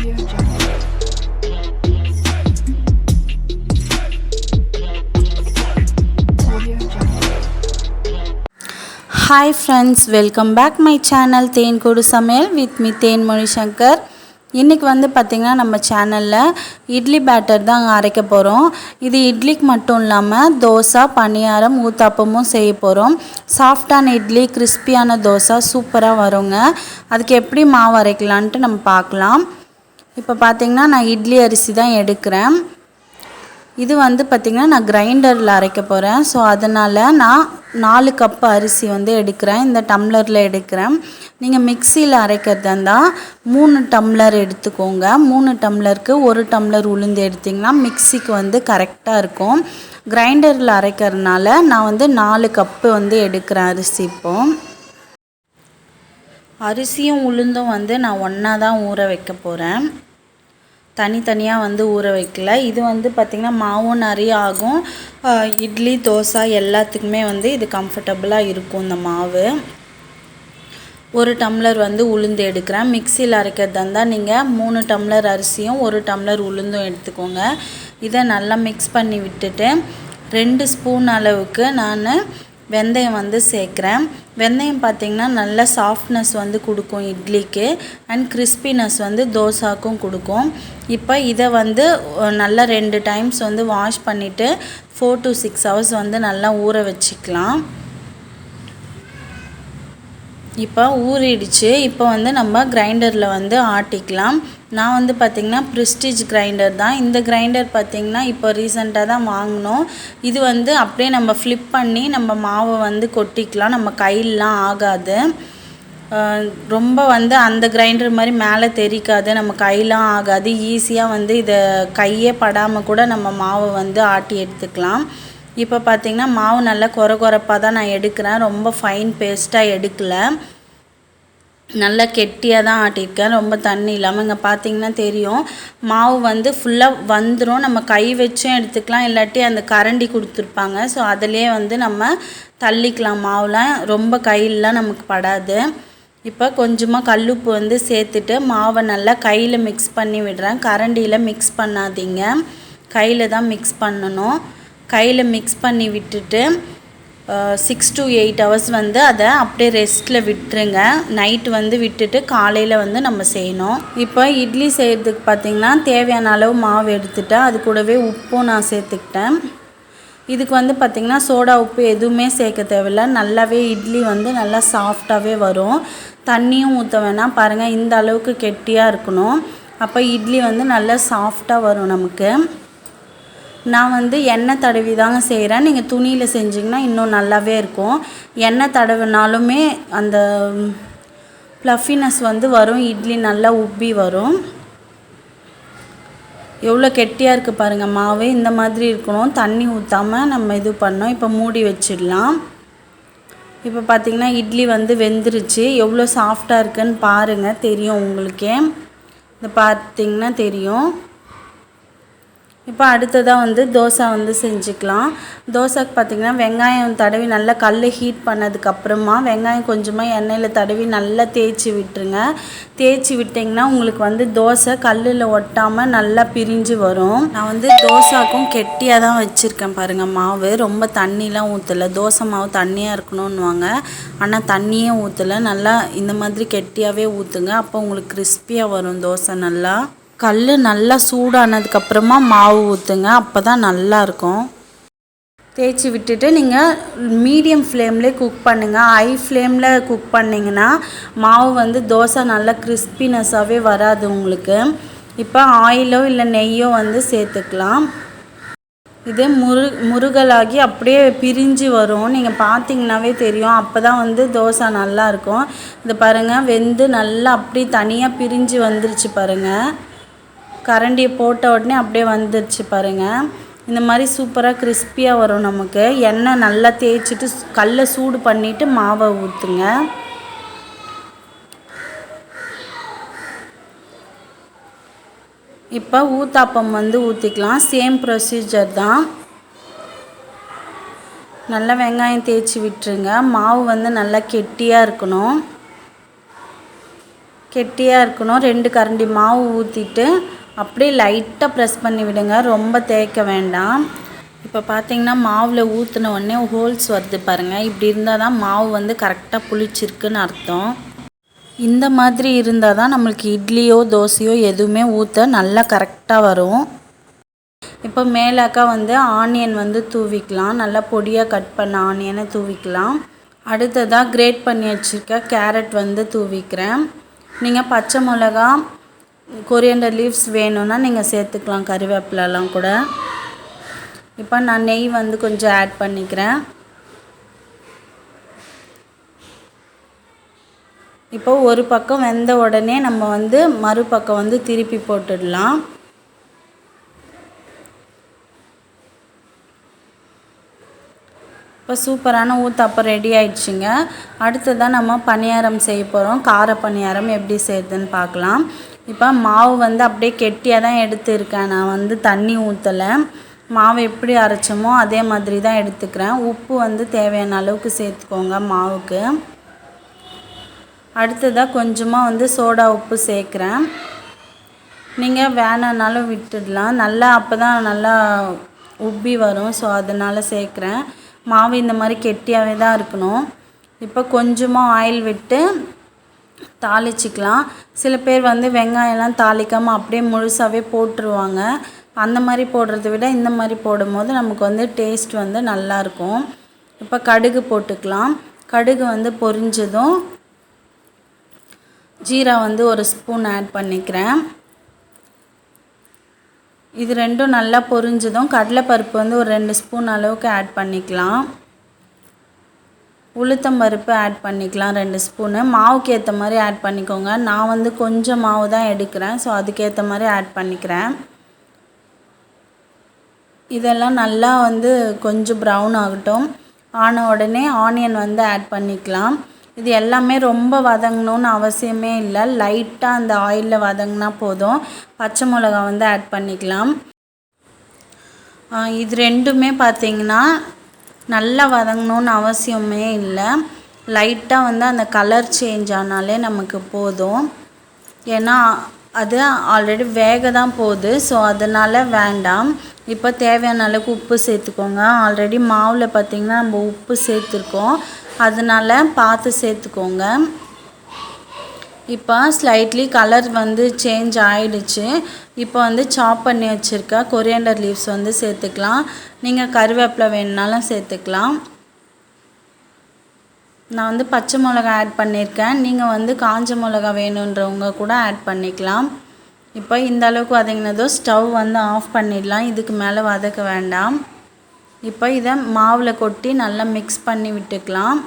Audio Jungle. Audio Jungle. Hi friends, welcome back my channel தேன்கூடு சமையல் with me Thenmozhi Shankar. இன்றைக்கி வந்து பார்த்திங்கன்னா நம்ம சேனலில் இட்லி பேட்டர் தான் அரைக்க போகிறோம். இது இட்லிக்கு மட்டும் இல்லாமல் தோசை, பனியாரம், ஊத்தாப்பமும் செய்ய போகிறோம். சாஃப்டான இட்லி, கிறிஸ்பியான தோசை சூப்பராக வருங்க. அதுக்கு எப்படி மாவு அரைக்கலான்ட்டு நம்ம பார்க்கலாம். இப்போ பார்த்திங்கன்னா நான் இட்லி அரிசி தான் எடுக்கிறேன். இது வந்து பார்த்திங்கன்னா நான் கிரைண்டரில் அரைக்க போகிறேன். ஸோ அதனால் நான் 4 கப்பு அரிசி வந்து எடுக்கிறேன். இந்த டம்ளரில் எடுக்கிறேன். நீங்கள் மிக்சியில் அரைக்கிறதா இருந்தால் 3 டம்ளர் எடுத்துக்கோங்க. 3 டம்ளருக்கு 1 டம்ளர் உளுந்து எடுத்திங்கன்னா மிக்சிக்கு வந்து கரெக்டாக இருக்கும். கிரைண்டரில் அரைக்கிறதுனால நான் வந்து 4 கப்பு வந்து எடுக்கிறேன் அரிசி. இப்போது அரிசியும் உளுந்தும் வந்து நான் ஒன்றா தான் ஊற வைக்க போகிறேன். தனித்தனியாக வந்து ஊற வைக்கல. இது வந்து பார்த்திங்கன்னா மாவும் நிறைய ஆகும். இட்லி, தோசை எல்லாத்துக்குமே வந்து இது கம்ஃபர்டபுளாக இருக்கும். இந்த மாவு 1 டம்ளர் வந்து உளுந்து எடுக்கிறேன். மிக்சியில் அரைக்கிறதா இருந்தால் நீங்கள் 3 டம்ளர் அரிசியும் 1 டம்ளர் உளுந்தும் எடுத்துக்கோங்க. இதை நல்லா மிக்ஸ் பண்ணி விட்டுட்டு 2 ஸ்பூன் அளவுக்கு நான் வெந்தயம் வந்து சேர்க்குறேன். வெந்தயம் பார்த்திங்கன்னா நல்ல சாஃப்ட்னஸ் வந்து கொடுக்கும் இட்லிக்கு, அண்ட் கிறிஸ்பினஸ் வந்து தோசாக்கும் கொடுக்கும். இப்போ இதை வந்து நல்லா 2 டைம்ஸ் வந்து வாஷ் பண்ணிவிட்டு 4 to 6 hours வந்து நல்லா ஊற வச்சுக்கலாம். இப்போ ஊறிடுச்சு. இப்போ வந்து நம்ம கிரைண்டரில் வந்து ஆட்டிக்கலாம். நான் வந்து பார்த்திங்கன்னா ப்ரெஸ்டீஜ் கிரைண்டர் தான். இந்த கிரைண்டர் பார்த்திங்கன்னா இப்போ ரீசெண்டாக தான் வாங்கினோம். இது வந்து அப்படியே நம்ம ஃப்ளிப் பண்ணி நம்ம மாவை வந்து கொட்டிக்கலாம். நம்ம கையிலலாம் ஆகாது. ரொம்ப வந்து அந்த கிரைண்டர் மாதிரி மேலே தெரிக்காது, நம்ம கையெலாம் ஆகாது. ஈஸியாக வந்து இதை கையே படாமல் கூட நம்ம மாவை வந்து ஆட்டி எடுத்துக்கலாம். இப்போ பார்த்திங்கன்னா மாவு நல்லா கொரப்பாக தான் நான் எடுக்கிறேன். ரொம்ப ஃபைன் பேஸ்ட்டாக எடுக்கலை, நல்லா கெட்டியாக தான் ஆட்டியிருக்கேன். ரொம்ப தண்ணி இல்லாமல். இங்கே பார்த்திங்கன்னா தெரியும், மாவு வந்து ஃபுல்லாக வந்துடும். நம்ம கை வச்சும் எடுத்துக்கலாம், இல்லாட்டி அந்த கரண்டி கொடுத்துருப்பாங்க. ஸோ அதிலே வந்து நம்ம தள்ளிக்கலாம். மாவுலாம் ரொம்ப கையிலலாம் நமக்கு படாது. இப்போ கொஞ்சமாக கல்லுப்பு வந்து சேர்த்துட்டு மாவை நல்லா கையில் மிக்ஸ் பண்ணி விடுறேன். கரண்டியில் மிக்ஸ் பண்ணாதீங்க, கையில் தான் மிக்ஸ் பண்ணணும். கையில் மிக்ஸ் பண்ணி விட்டுட்டு 6 to 8 hours வந்து அதை அப்படியே ரெஸ்ட்டில் விட்டுருங்க. நைட்டு வந்து விட்டுட்டு காலையில் வந்து நம்ம செய்யணும். இப்போ இட்லி செய்கிறதுக்கு பார்த்திங்கன்னா தேவையான அளவு மாவு எடுத்துட்டேன். அது கூடவே உப்பும் நான் சேர்த்துக்கிட்டேன். இதுக்கு வந்து பார்த்திங்கன்னா சோடா உப்பு எதுவுமே சேர்க்க தேவையில்லை. நல்லாவே இட்லி வந்து நல்லா சாஃப்டாகவே வரும். தண்ணியும் ஊற்ற வேணாம். பாருங்கள், இந்த அளவுக்கு கெட்டியாக இருக்கணும். அப்போ இட்லி வந்து நல்லா சாஃப்டாக வரும் நமக்கு. நான் வந்து எண்ணெய் தடவி தாங்க செய்கிறேன். நீங்கள் துணியில் செஞ்சிங்கன்னா இன்னும் நல்லாவே இருக்கும். எண்ணெய் தடவினாலுமே அந்த ப்ளஃபினஸ் வந்து வரும். இட்லி நல்லா உப்பி வரும். எவ்வளோ கெட்டியாக இருக்குது பாருங்கள் மாவு. இந்த மாதிரி இருக்கணும். தண்ணி ஊற்றாமல் நம்ம இது பண்ணோம். இப்போ மூடி வச்சிடலாம். இப்போ பார்த்திங்கன்னா இட்லி வந்து வெந்துருச்சு. எவ்வளோ சாஃப்டாக இருக்குதுன்னு பாருங்கள், தெரியும் உங்களுக்கே. இது பார்த்திங்கன்னா தெரியும். இப்போ அடுத்ததாக வந்து தோசை வந்து செஞ்சுக்கலாம். தோசைக்கு பார்த்திங்கன்னா வெங்காயம் தடவி நல்லா கல் ஹீட் பண்ணதுக்கப்புறமா வெங்காயம் கொஞ்சமாக எண்ணெயில் தடவி நல்லா தேய்ச்சி விட்டுருங்க. தேய்ச்சி விட்டிங்கன்னா உங்களுக்கு வந்து தோசை கல்லில் ஒட்டாமல் நல்லா பிரிஞ்சு வரும். நான் வந்து தோசாக்கும் கெட்டியாக தான் வச்சுருக்கேன் பாருங்கள் மாவு. ரொம்ப தண்ணிலாம் ஊற்றலை. தோசை மாவு தண்ணியாக இருக்கணும்னுவாங்க, ஆனால் தண்ணியே ஊற்றலை. நல்லா இந்த மாதிரி கெட்டியாகவே ஊற்றுங்க. அப்போ உங்களுக்கு கிறிஸ்பியாக வரும் தோசை. கல் நல்லா சூடானதுக்கப்புறமா மாவு ஊற்றுங்க, அப்போ தான் நல்லாயிருக்கும். தேய்ச்சி விட்டுட்டு நீங்கள் மீடியம் ஃப்ளேம்லேயே குக் பண்ணுங்கள். ஹை ஃப்ளேமில் குக் பண்ணிங்கன்னா மாவு வந்து தோசை நல்லா கிறிஸ்பினஸாகவே வராது உங்களுக்கு. இப்போ ஆயிலோ இல்லை நெய்யோ வந்து சேர்த்துக்கலாம். இது முருகலாகி அப்படியே பிரிஞ்சு வரும். நீங்கள் பார்த்தீங்கன்னாவே தெரியும். அப்போ தான் வந்து தோசை நல்லாயிருக்கும். இது பாருங்கள், வெந்து நல்லா அப்படி தனியாக பிரிஞ்சு வந்துருச்சு பாருங்கள். கரண்டியை போட்ட உடனே அப்படியே வந்துருச்சு பாருங்கள். இந்த மாதிரி சூப்பராக கிறிஸ்பியாக வரும் நமக்கு. எண்ணெய் நல்லா தேய்ச்சிட்டு கல்லை சூடு பண்ணிவிட்டு மாவை ஊற்றுங்க. இப்போ ஊத்தாப்பம் வந்து ஊற்றிக்கலாம். சேம் ப்ரொசீஜர் தான். நல்லா வெங்காயம் தேய்ச்சி விட்டுருங்க. மாவு வந்து நல்லா கெட்டியாக இருக்கணும். கெட்டியாக இருக்கணும். 2 கரண்டி மாவு ஊற்றிட்டு அப்படியே லைட்டாக ப்ரெஸ் பண்ணி விடுங்க, ரொம்ப தேய்க்க வேண்டாம். இப்போ பார்த்தீங்கன்னா மாவில் ஊற்றின உடனே ஹோல்ஸ் வருது பாருங்கள். இப்படி இருந்தால் தான் மாவு வந்து கரெக்டாக புளிச்சிருக்குன்னு அர்த்தம். இந்த மாதிரி இருந்தால் தான் நம்மளுக்கு இட்லியோ தோசையோ எதுவுமே ஊற்ற நல்லா கரெக்டாக வரும். இப்போ மேலாக்கா வந்து ஆனியன் வந்து தூவிக்கலாம். நல்லா பொடியாக கட் பண்ண ஆனியனை தூவிக்கலாம். அடுத்ததாக கிரேட் பண்ணி வச்சுருக்க கேரட் வந்து தூவிக்கிறேன். நீங்கள் பச்சை மிளகா, கொரியண்டர் லீவ்ஸ் வேணும்னா நீங்கள் சேர்த்துக்கலாம், கறிவேப்பிலலாம் கூட. இப்போ நான் நெய் வந்து கொஞ்சம் ஆட் பண்ணிக்கிறேன். இப்போ ஒரு பக்கம் வெந்த உடனே நம்ம வந்து மறுபக்கம் வந்து திருப்பி போட்டுடலாம். இப்போ சூப்பரான ஊத்தாப்பம் ரெடி ஆயிடுச்சுங்க. அடுத்ததான் நம்ம பணியாரம் செய்ய போகிறோம். கார பணியாரம் எப்படி செய்யுதுன்னு பார்க்கலாம். இப்போ மாவு வந்து அப்படியே கெட்டியாக தான் எடுத்துருக்கேன். நான் வந்து தண்ணி ஊற்றலை. மாவு எப்படி அரைச்சோமோ அதே மாதிரி தான் எடுத்துக்கிறேன். உப்பு வந்து தேவையான அளவுக்கு சேர்த்துக்கோங்க மாவுக்கு. அடுத்ததாக கொஞ்சமாக வந்து சோடா உப்பு சேர்க்குறேன். நீங்கள் வேணான்னாலும் விட்டுடலாம். நல்லா அப்போ தான் நல்லா உப்பி வரும். ஸோ அதனால் சேர்க்குறேன். மாவு இந்த மாதிரி கெட்டியாகவே தான் இருக்கணும். இப்போ கொஞ்சமாக ஆயில் விட்டு தாளிச்சிக்கலாம். சில பேர் வந்து வெங்காயம்லாம் தாளிக்காமல் அப்படியே முழுசாகவே போட்டுருவாங்க. அந்த மாதிரி போடுறத விட இந்த மாதிரி போடும்போது நமக்கு வந்து டேஸ்ட் வந்து நல்லாயிருக்கும். இப்போ கடுகு போட்டுக்கலாம். கடுகு வந்து பொரிஞ்சதும் ஜீரா வந்து 1 ஸ்பூன் ஆட் பண்ணிக்கிறேன். இது ரெண்டும் நல்லா பொரிஞ்சதும் கடலைப்பருப்பு வந்து ஒரு 2 ஸ்பூன் அளவுக்கு ஆட் பண்ணிக்கலாம். உளுத்தம்பருப்பு ஆட் பண்ணிக்கலாம் 2 ஸ்பூனு. மாவுக்கு ஏற்ற மாதிரி ஆட் பண்ணிக்கோங்க. நான் வந்து கொஞ்சம் மாவு தான் எடுக்கிறேன். ஸோ அதுக்கேற்ற மாதிரி ஆட் பண்ணிக்கிறேன். இதெல்லாம் நல்லா வந்து கொஞ்சம் ப்ரௌன் ஆகட்டும். ஆன உடனே ஆனியன் வந்து ஆட் பண்ணிக்கலாம். இது எல்லாமே ரொம்ப வதங்கணும்னு அவசியமே இல்லை. லைட்டாக அந்த ஆயிலில் வதங்கினா போதும். பச்சை மிளகா வந்து ஆட் பண்ணிக்கலாம். இது ரெண்டுமே பார்த்திங்கன்னா நல்லா வதங்கணும்னு அவசியமே இல்லை. லைட்டாக வந்து அந்த கலர் சேஞ்ச் ஆனாலே நமக்கு போதும். ஏன்னா அது ஆல்ரெடி வேக தான் போகுது. ஸோ அதனால் வேண்டாம். இப்போ தேவையான அளவுக்கு உப்பு சேர்த்துக்கோங்க. ஆல்ரெடி மாவில் பார்த்திங்கன்னா நம்ம உப்பு சேர்த்துருக்கோம். அதனால் பார்த்து சேர்த்துக்கோங்க. இப்போ ஸ்லைட்லி கலர் வந்து சேஞ்ச் ஆகிடுச்சு. இப்போ வந்து சாப் பண்ணி வச்சுருக்க கொரியண்டர் லீவ்ஸ் வந்து சேர்த்துக்கலாம். நீங்கள் கருவேப்பிலை வேணுனாலும் சேர்த்துக்கலாம். நான் வந்து பச்சை மிளகா ஆட் பண்ணியிருக்கேன். நீங்கள் வந்து காஞ்ச மிளகா வேணுன்றவங்க கூட ஆட் பண்ணிக்கலாம். இப்போ இந்த அளவுக்கு வதங்கினதும் ஸ்டவ் வந்து ஆஃப் பண்ணிடலாம். இதுக்கு மேலே வதக்க வேண்டாம். இப்போ இதை மாவில் கொட்டி நல்லா மிக்ஸ் பண்ணி விட்டுக்கலாம்.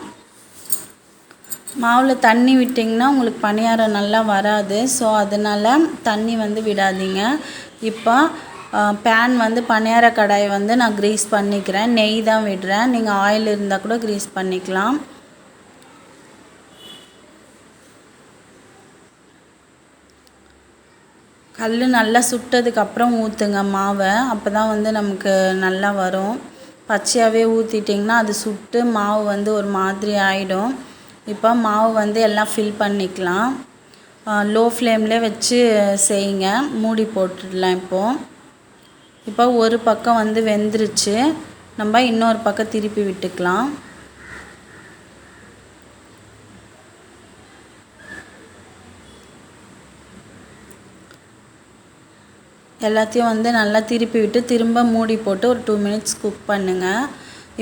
மாவில் தண்ணி விட்டிங்கன்னா உங்களுக்கு பணியாரம் நல்லா வராது. ஸோ அதனால் தண்ணி வந்து விடாதீங்க. இப்போ பேன் வந்து பணியார கடாயை வந்து நான் க்ரீஸ் பண்ணிக்கிறேன். நெய் தான் விடுறேன். நீங்கள் ஆயில் இருந்தால் கூட க்ரீஸ் பண்ணிக்கலாம். கல் நல்லா சுட்டதுக்கப்புறம் ஊற்றுங்க மாவை. அப்போ தான் வந்து நமக்கு நல்லா வரும். பச்சையாகவே ஊற்றிட்டிங்கன்னா அது சுட்டு மாவு வந்து ஒரு மாதிரி ஆகிடும். இப்போ மாவு வந்து எல்லாம் ஃபில் பண்ணிக்கலாம். லோ ஃப்ளேம்லேயே வச்சு செய்யுங்க. மூடி போட்டுடலாம். இப்போ ஒரு பக்கம் வந்து வெந்துருச்சு. நம்ம இன்னொரு பக்கம் திருப்பி விட்டுக்கலாம். எல்லாத்தையும் வந்து நல்லா திருப்பி விட்டு திரும்ப மூடி போட்டு ஒரு 2 மினிட்ஸ் குக் பண்ணுங்கள்.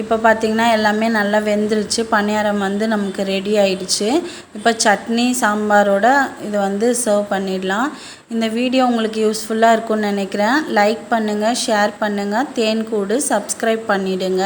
இப்போ பார்த்திங்கன்னா எல்லாமே நல்லா வெந்துருச்சு. பணியாரம் வந்து நமக்கு ரெடி ஆயிடுச்சு. இப்போ சட்னி சாம்பாரோட இதை வந்து சர்வ் பண்ணிடலாம். இந்த வீடியோ உங்களுக்கு யூஸ்ஃபுல்லாக இருக்கும்னு நினைக்கிறேன். லைக் பண்ணுங்கள், ஷேர் பண்ணுங்கள், தேன் கூடு சப்ஸ்கிரைப் பண்ணிவிடுங்க.